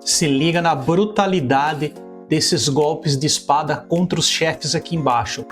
Se liga na brutalidade desses golpes de espada contra os chefes aqui embaixo.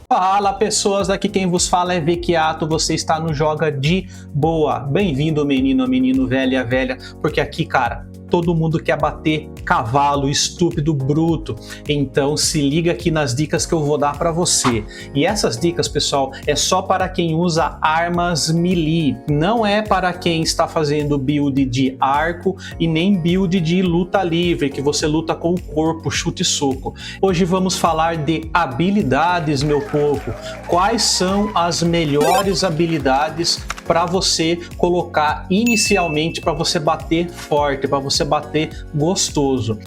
Fala pessoas, aqui quem vos fala é Vecchiato, você está no Joga de Boa. Bem-vindo menino, velha, porque aqui, cara, todo mundo quer bater cavalo, estúpido, bruto. Então se liga aqui nas dicas que eu vou dar para você. E essas dicas, pessoal, é só para quem usa armas melee. Não é para quem está fazendo build de arco e nem build de luta livre, que você luta com o corpo, chute e soco. Hoje vamos falar de habilidades, meu povo. Quais são as melhores habilidades para você colocar inicialmente, para você bater forte, para você bater gostoso?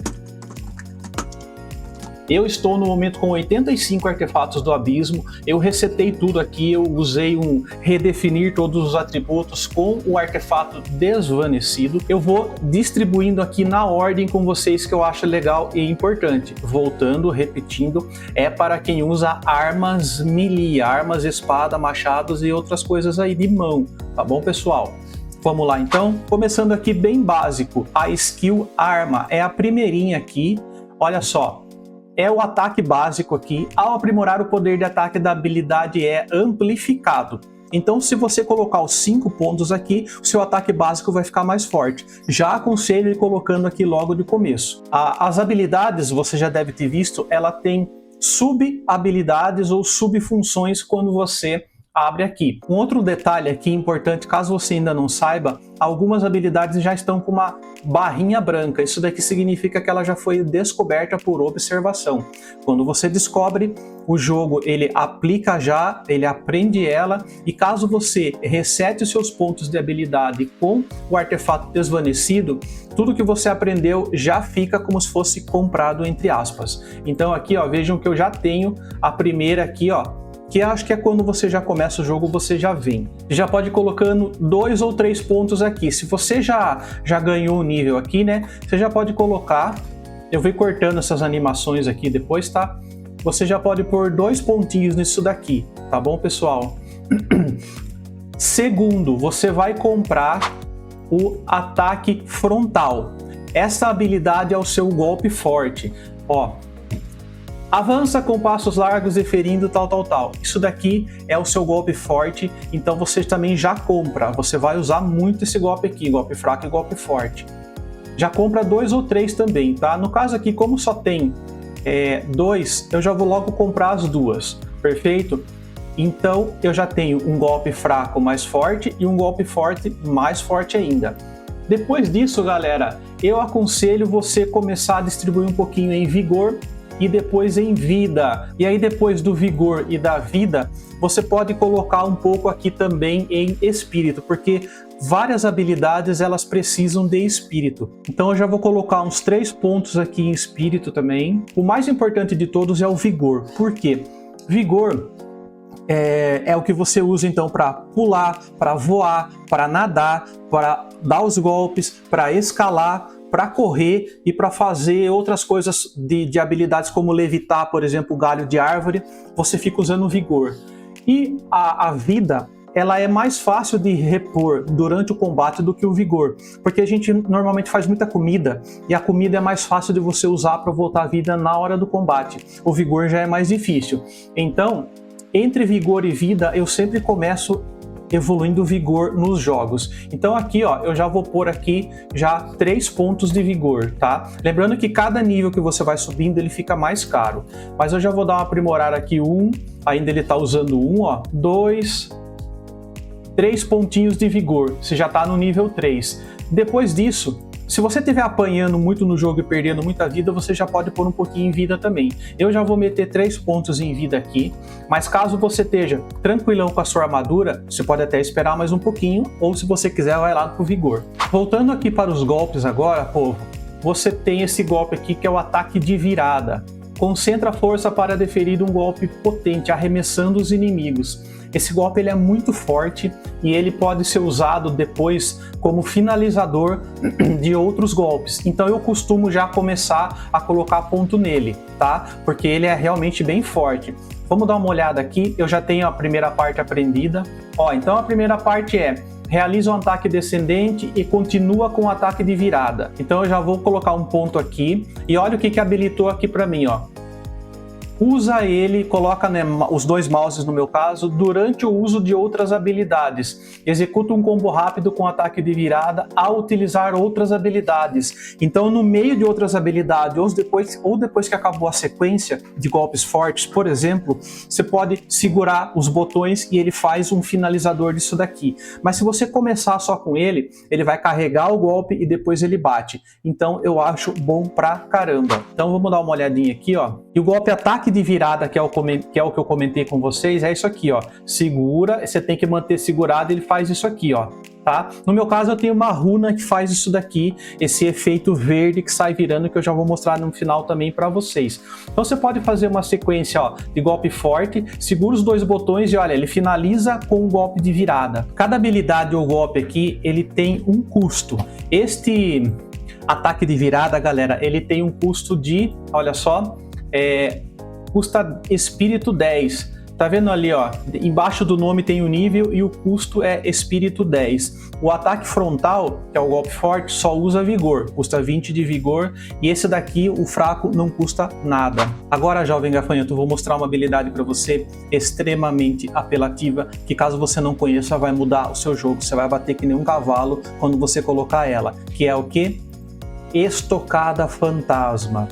Eu estou no momento com 85 artefatos do abismo, eu resetei tudo aqui, eu usei um redefinir todos os atributos com o artefato desvanecido. Eu vou distribuindo aqui na ordem com vocês que eu acho legal e importante. Voltando, repetindo, é para quem usa armas melee, armas, espada, machados e outras coisas aí de mão, tá bom, pessoal? Vamos lá então, começando aqui bem básico, a skill arma, é a primeirinha aqui, olha só. É o ataque básico aqui. Ao aprimorar o poder de ataque da habilidade é amplificado. Então se você colocar os 5 pontos aqui, o seu ataque básico vai ficar mais forte. Já aconselho ele colocando aqui logo de começo. As habilidades, você já deve ter visto, ela tem sub-habilidades ou sub-funções quando você abre aqui. Um outro detalhe aqui importante, caso você ainda não saiba, algumas habilidades já estão com uma barrinha branca. Isso daqui significa que ela já foi descoberta por observação. Quando você descobre, o jogo ele aplica já, ele aprende ela, e caso você resete os seus pontos de habilidade com o artefato desvanecido, tudo que você aprendeu já fica como se fosse comprado, entre aspas. Então aqui, ó, vejam que eu já tenho a primeira aqui, ó, que acho que é quando você já começa o jogo, você já vem. Já pode ir colocando 2 ou 3 pontos aqui. Se você já ganhou o nível aqui, né, você já pode colocar, eu vou cortando essas animações aqui depois, tá? Você já pode pôr 2 pontinhos nisso daqui, tá bom, pessoal? Segundo, você vai comprar o ataque frontal. Essa habilidade é o seu golpe forte, ó. Avança com passos largos e ferindo tal. Isso daqui é o seu golpe forte, então você também já compra. Você vai usar muito esse golpe aqui, golpe fraco e golpe forte. Já compra 2 ou 3 também, tá? No caso aqui, como só tem 2, eu já vou logo comprar as 2, perfeito? Então eu já tenho um golpe fraco mais forte e um golpe forte mais forte ainda. Depois disso, galera, eu aconselho você começar a distribuir um pouquinho em vigor e depois em vida. E aí depois do vigor e da vida, você pode colocar um pouco aqui também em espírito, porque várias habilidades elas precisam de espírito. Então eu já vou colocar uns 3 pontos aqui em espírito também. O mais importante de todos é o vigor. Por quê? Vigor é o que você usa então para pular, para voar, para nadar, para dar os golpes, para escalar, para correr e para fazer outras coisas de habilidades como levitar, por exemplo, galho de árvore, você fica usando vigor. E a vida, ela é mais fácil de repor durante o combate do que o vigor, porque a gente normalmente faz muita comida e a comida é mais fácil de você usar para voltar à vida na hora do combate. O vigor já é mais difícil. Então, entre vigor e vida, eu sempre começo evoluindo o vigor nos jogos. Então aqui, ó, eu já vou pôr aqui já 3 pontos de vigor, tá? Lembrando que cada nível que você vai subindo, ele fica mais caro. Mas eu já vou dar uma aprimorar aqui, 1, ainda ele tá usando 1, ó, 2, 3 pontinhos de vigor, você já tá no nível 3. Depois disso, se você estiver apanhando muito no jogo e perdendo muita vida, você já pode pôr um pouquinho em vida também. Eu já vou meter 3 pontos em vida aqui, mas caso você esteja tranquilão com a sua armadura, você pode até esperar mais um pouquinho, ou se você quiser, vai lá pro vigor. Voltando aqui para os golpes agora, povo, você tem esse golpe aqui que é o ataque de virada. Concentra a força para deferir um golpe potente, arremessando os inimigos. Esse golpe ele é muito forte e ele pode ser usado depois como finalizador de outros golpes. Então eu costumo já começar a colocar ponto nele, tá? Porque ele é realmente bem forte. Vamos dar uma olhada aqui, eu já tenho a primeira parte aprendida. Ó, então a primeira parte é: realiza um ataque descendente e continua com o ataque de virada. Então eu já vou colocar um ponto aqui e olha o que habilitou aqui para mim, ó. Usa ele, coloca, né, os dois mouses no meu caso, durante o uso de outras habilidades. Executa um combo rápido com ataque de virada ao utilizar outras habilidades. Então, no meio de outras habilidades, ou depois que acabou a sequência de golpes fortes, por exemplo, você pode segurar os botões e ele faz um finalizador disso daqui. Mas se você começar só com ele, ele vai carregar o golpe e depois ele bate. Então, eu acho bom pra caramba. Então, vamos dar uma olhadinha aqui, ó. E o golpe ataque de virada, que é o que eu comentei com vocês, é isso aqui, ó. Segura, você tem que manter segurado, ele faz isso aqui, ó. Tá? No meu caso eu tenho uma runa que faz isso daqui, esse efeito verde que sai virando, que eu já vou mostrar no final também para vocês. Então você pode fazer uma sequência, ó, de golpe forte, segura os dois botões e olha, ele finaliza com um golpe de virada. Cada habilidade ou golpe aqui, ele tem um custo. Este ataque de virada, galera, ele tem um custo de, olha só, custa Espírito 10. Tá vendo ali, ó? Embaixo do nome tem o nível e o custo é Espírito 10. O ataque frontal, que é o golpe forte, só usa vigor, custa 20 de vigor, e esse daqui, o fraco, não custa nada. Agora, jovem gafanhoto, eu vou mostrar uma habilidade para você extremamente apelativa, que caso você não conheça, vai mudar o seu jogo. Você vai bater que nem um cavalo quando você colocar ela, que é o quê? Estocada Fantasma.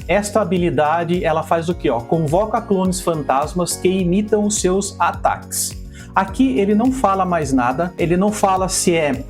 Esta habilidade, ela faz o que? Convoca clones fantasmas que imitam os seus ataques. Aqui ele não fala mais nada, ele não fala se é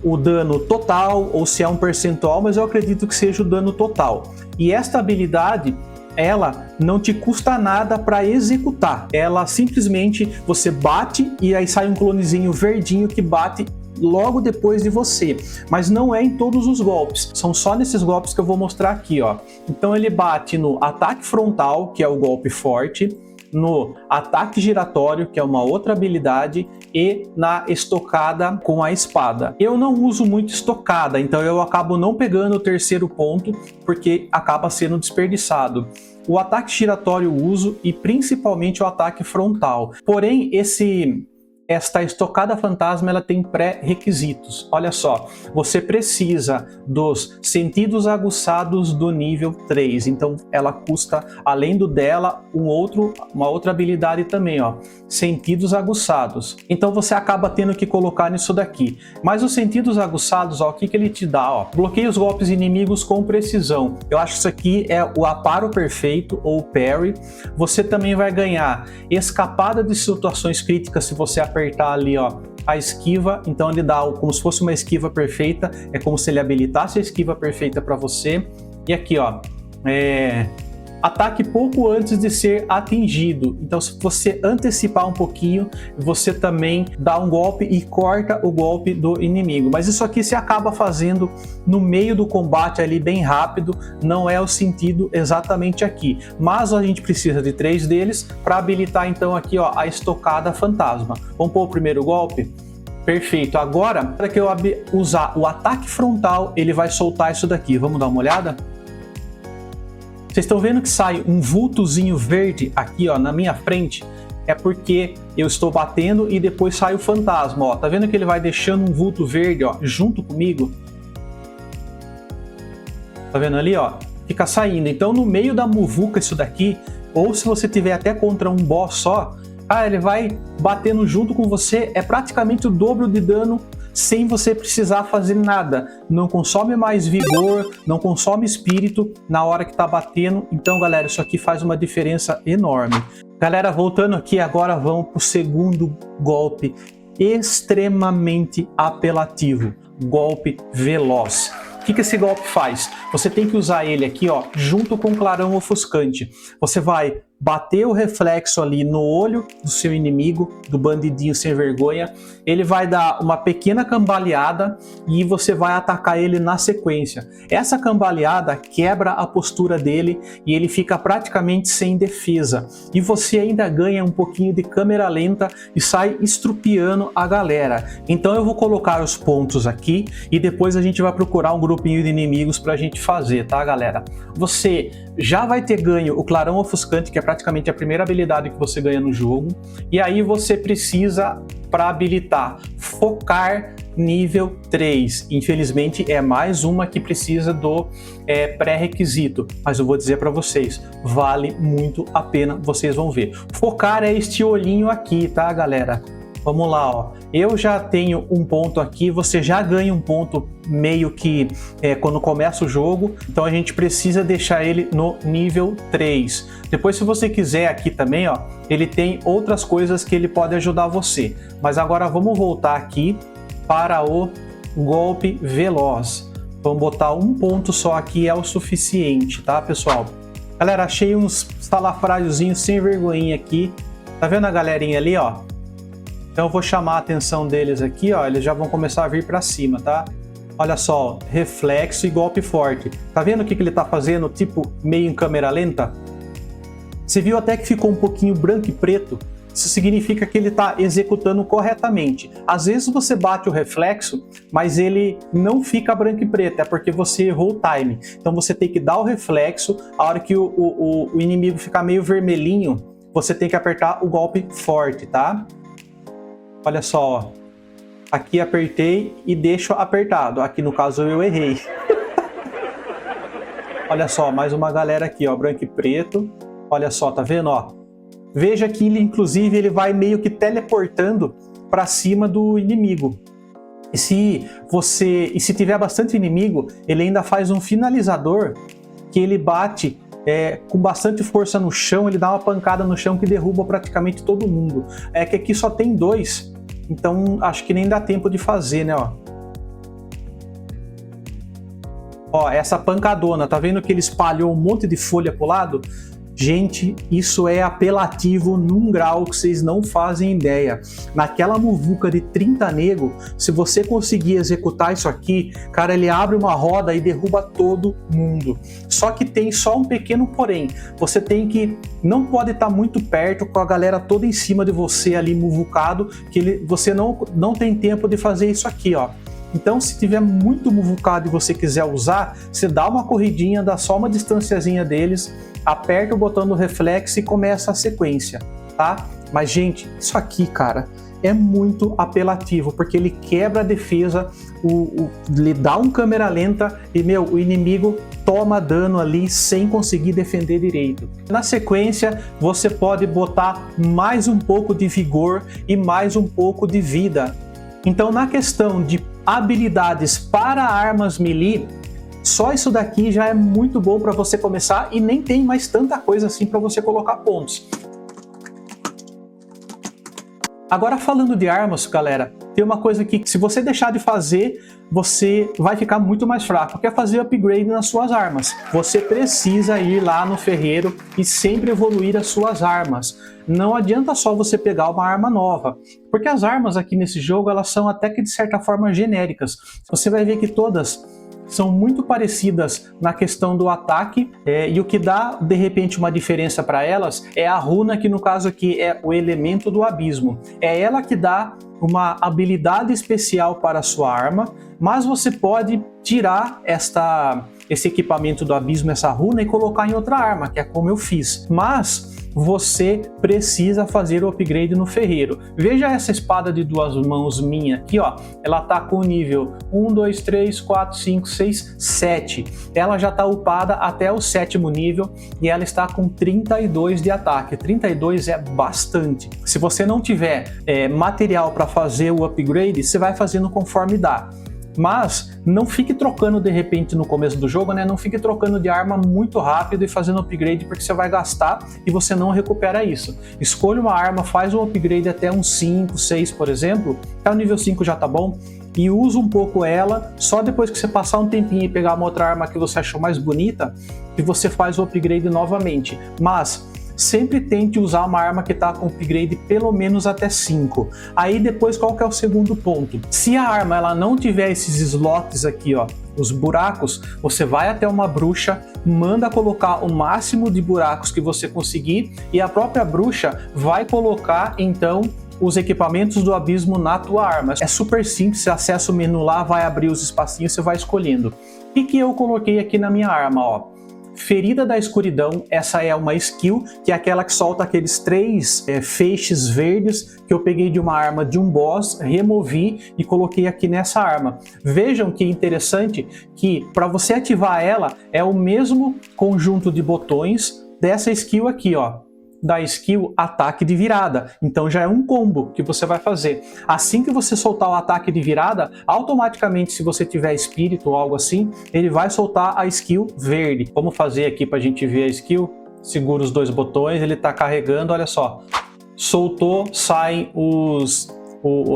o dano total ou se é um percentual, mas eu acredito que seja o dano total. E esta habilidade, ela não te custa nada para executar. Ela simplesmente, você bate e aí sai um clonezinho verdinho que bate logo depois de você, mas não é em todos os golpes, são só nesses golpes que eu vou mostrar aqui, ó. Então ele bate no ataque frontal, que é o golpe forte, no ataque giratório, que é uma outra habilidade, e na estocada com a espada. Eu não uso muito estocada, então eu acabo não pegando o terceiro ponto, porque acaba sendo desperdiçado. O ataque giratório eu uso e principalmente o ataque frontal. Porém, esta estocada fantasma, ela tem pré-requisitos. Olha só, você precisa dos sentidos aguçados do nível 3. Então ela custa, além do dela, uma outra habilidade também, ó, sentidos aguçados. Então você acaba tendo que colocar nisso daqui. Mas os sentidos aguçados, ó, o que ele te dá? Ó? Bloqueia os golpes inimigos com precisão. Eu acho que isso aqui é o aparo perfeito ou parry. Você também vai ganhar escapada de situações críticas se você apertar ali, ó, a esquiva. Então ele dá como se fosse uma esquiva perfeita, é como se ele habilitasse a esquiva perfeita para você. E aqui, ó, ataque pouco antes de ser atingido. Então se você antecipar um pouquinho, você também dá um golpe e corta o golpe do inimigo. Mas isso aqui se acaba fazendo no meio do combate ali bem rápido, não é o sentido exatamente aqui. Mas a gente precisa de 3 deles para habilitar então aqui, ó, a estocada fantasma. Vamos pôr o primeiro golpe? Perfeito. Agora, para que eu usar o ataque frontal, ele vai soltar isso daqui. Vamos dar uma olhada? Vocês estão vendo que sai um vultozinho verde aqui, ó, na minha frente? É porque eu estou batendo e depois sai o fantasma, ó. Tá vendo que ele vai deixando um vulto verde, ó, junto comigo? Tá vendo ali, ó? Fica saindo. Então, no meio da muvuca isso daqui, ou se você tiver até contra um boss só, ele vai batendo junto com você, é praticamente o dobro de dano sem você precisar fazer nada. Não consome mais vigor, não consome espírito na hora que tá batendo. Então, galera, isso aqui faz uma diferença enorme. Galera, voltando aqui, agora vamos pro segundo golpe extremamente apelativo. Golpe veloz. O que esse golpe faz? Você tem que usar ele aqui, ó, junto com o clarão ofuscante. Você vai bater o reflexo ali no olho do seu inimigo, do bandidinho sem vergonha, ele vai dar uma pequena cambaleada e você vai atacar ele na sequência. Essa cambaleada quebra a postura dele e ele fica praticamente sem defesa. E você ainda ganha um pouquinho de câmera lenta e sai estrupiando a galera. Então eu vou colocar os pontos aqui e depois a gente vai procurar um grupinho de inimigos pra gente fazer, tá, galera? Você já vai ter ganho o clarão ofuscante, que é praticamente a primeira habilidade que você ganha no jogo, e aí você precisa, para habilitar, focar nível 3. Infelizmente é mais uma que precisa do pré-requisito, mas eu vou dizer para vocês, vale muito a pena, vocês vão ver. Focar é este olhinho aqui, tá, galera? Vamos lá, ó. Eu já tenho um ponto aqui, você já ganha um ponto meio que quando começa o jogo, então a gente precisa deixar ele no nível 3. Depois, se você quiser aqui também, ó, ele tem outras coisas que ele pode ajudar você. Mas agora vamos voltar aqui para o golpe veloz. Vamos botar um ponto só aqui, é o suficiente, tá, pessoal? Galera, achei uns salafráriozinhos sem vergonhinha aqui. Tá vendo a galerinha ali, ó? Então eu vou chamar a atenção deles aqui, ó, eles já vão começar a vir para cima, tá? Olha só, reflexo e golpe forte. Tá vendo o que ele tá fazendo, tipo, meio em câmera lenta? Você viu até que ficou um pouquinho branco e preto? Isso significa que ele tá executando corretamente. Às vezes você bate o reflexo, mas ele não fica branco e preto, é porque você errou o time. Então você tem que dar o reflexo, a hora que o inimigo ficar meio vermelhinho, você tem que apertar o golpe forte, tá? Olha só, ó. Aqui apertei e deixo apertado. Aqui no caso eu errei. Olha só, mais uma galera aqui, ó, branco e preto. Olha só, tá vendo, ó? Veja que ele, inclusive, ele vai meio que teleportando para cima do inimigo. E se tiver bastante inimigo, ele ainda faz um finalizador que ele bate com bastante força no chão, ele dá uma pancada no chão que derruba praticamente todo mundo. É que aqui só tem 2, então acho que nem dá tempo de fazer, né, ó. Ó, essa pancadona, tá vendo que ele espalhou um monte de folha pro lado? Gente, isso é apelativo num grau que vocês não fazem ideia. Naquela muvuca de 30 nego, se você conseguir executar isso aqui, cara, ele abre uma roda e derruba todo mundo. Só que tem só um pequeno porém. Você não pode estar muito perto com a galera toda em cima de você ali muvucado, que você não tem tempo de fazer isso aqui, ó. Então, se tiver muito muvucado e você quiser usar, você dá uma corridinha, dá só uma distanciazinha deles, aperta o botão do reflexo e começa a sequência, tá? Mas, gente, isso aqui, cara, é muito apelativo, porque ele quebra a defesa, ele dá um câmera lenta e, o inimigo toma dano ali sem conseguir defender direito. Na sequência, você pode botar mais um pouco de vigor e mais um pouco de vida. Então, na questão de habilidades para armas melee, só isso daqui já é muito bom para você começar e nem tem mais tanta coisa assim para você colocar pontos. Agora, falando de armas, galera, tem uma coisa aqui que se você deixar de fazer, você vai ficar muito mais fraco, que é fazer upgrade nas suas armas. Você precisa ir lá no ferreiro e sempre evoluir as suas armas. Não adianta só você pegar uma arma nova, porque as armas aqui nesse jogo, elas são até que de certa forma genéricas. Você vai ver que todas são muito parecidas na questão do ataque, e o que dá de repente uma diferença para elas é a runa, que no caso aqui é o elemento do abismo. É ela que dá uma habilidade especial para a sua arma, mas você pode tirar esse equipamento do abismo, essa runa, e colocar em outra arma, que é como eu fiz. Mas você precisa fazer o upgrade no ferreiro. Veja essa espada de 2 mãos minha aqui, ó. Ela tá com o nível 1, 2, 3, 4, 5, 6, 7. Ela já tá upada até o 7º nível e ela está com 32 de ataque. 32 é bastante. Se você não tiver material para fazer o upgrade, você vai fazendo conforme dá. Mas não fique trocando de repente no começo do jogo, né? Não fique trocando de arma muito rápido e fazendo upgrade, porque você vai gastar e você não recupera isso. Escolha uma arma, faz um upgrade até um 5, 6, por exemplo. Até o nível 5 já tá bom. E usa um pouco ela, só depois que você passar um tempinho e pegar uma outra arma que você achou mais bonita, que você faz o upgrade novamente. Mas sempre tente usar uma arma que está com upgrade pelo menos até 5. Aí depois qual que é o segundo ponto? Se a arma ela não tiver esses slots aqui, ó, os buracos, você vai até uma bruxa, manda colocar o máximo de buracos que você conseguir e a própria bruxa vai colocar então os equipamentos do abismo na tua arma. É super simples, você acessa o menu lá, vai abrir os espacinhos, você vai escolhendo. O que eu coloquei aqui na minha arma, ó? Ferida da Escuridão, essa é uma skill, que é aquela que solta aqueles 3 feixes verdes que eu peguei de uma arma de um boss, removi e coloquei aqui nessa arma. Vejam que interessante que para você ativar ela é o mesmo conjunto de botões dessa skill aqui, ó, da skill ataque de virada. Então já é um combo que você vai fazer. Assim que você soltar o ataque de virada, automaticamente, se você tiver espírito ou algo assim, ele vai soltar a skill verde. Vamos fazer aqui para a gente ver a skill. Segura os 2 botões, ele está carregando, olha só. Soltou, sai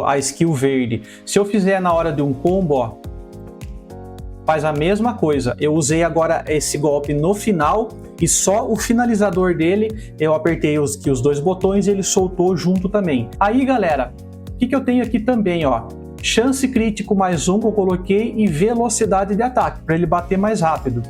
a skill verde. Se eu fizer na hora de um combo, ó, faz a mesma coisa. Eu usei agora esse golpe no final e só o finalizador dele, eu apertei os 2 botões e ele soltou junto também. Aí, galera, o que eu tenho aqui também, ó? Chance crítico mais 1 que eu coloquei e velocidade de ataque, para ele bater mais rápido.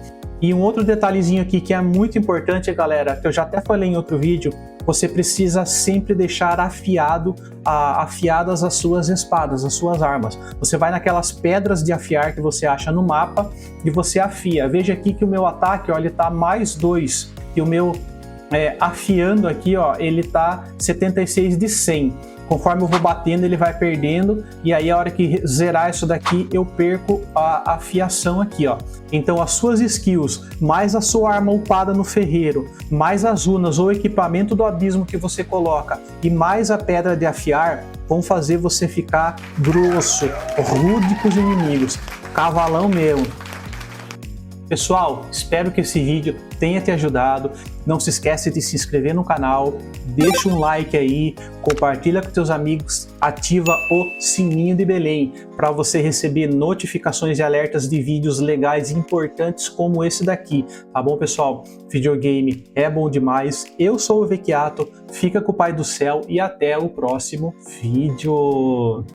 E um outro detalhezinho aqui que é muito importante, galera, que eu já até falei em outro vídeo, você precisa sempre deixar afiadas as suas espadas, as suas armas. Você vai naquelas pedras de afiar que você acha no mapa e você afia. Veja aqui que o meu ataque, ó, ele tá mais 2 e o meu afiando aqui, ó, ele tá 76 de 100. Conforme eu vou batendo, ele vai perdendo, e aí a hora que zerar isso daqui, eu perco a afiação aqui, ó. Então as suas skills, mais a sua arma upada no ferreiro, mais as runas ou equipamento do abismo que você coloca, e mais a pedra de afiar, vão fazer você ficar grosso, rude com os inimigos, cavalão mesmo. Pessoal, espero que esse vídeo tenha te ajudado. Não se esquece de se inscrever no canal, deixa um like aí, compartilha com teus amigos, ativa o sininho de Belém para você receber notificações e alertas de vídeos legais e importantes como esse daqui, tá bom, pessoal? Videogame é bom demais. Eu sou o Vecchiato, fica com o Pai do Céu e até o próximo vídeo.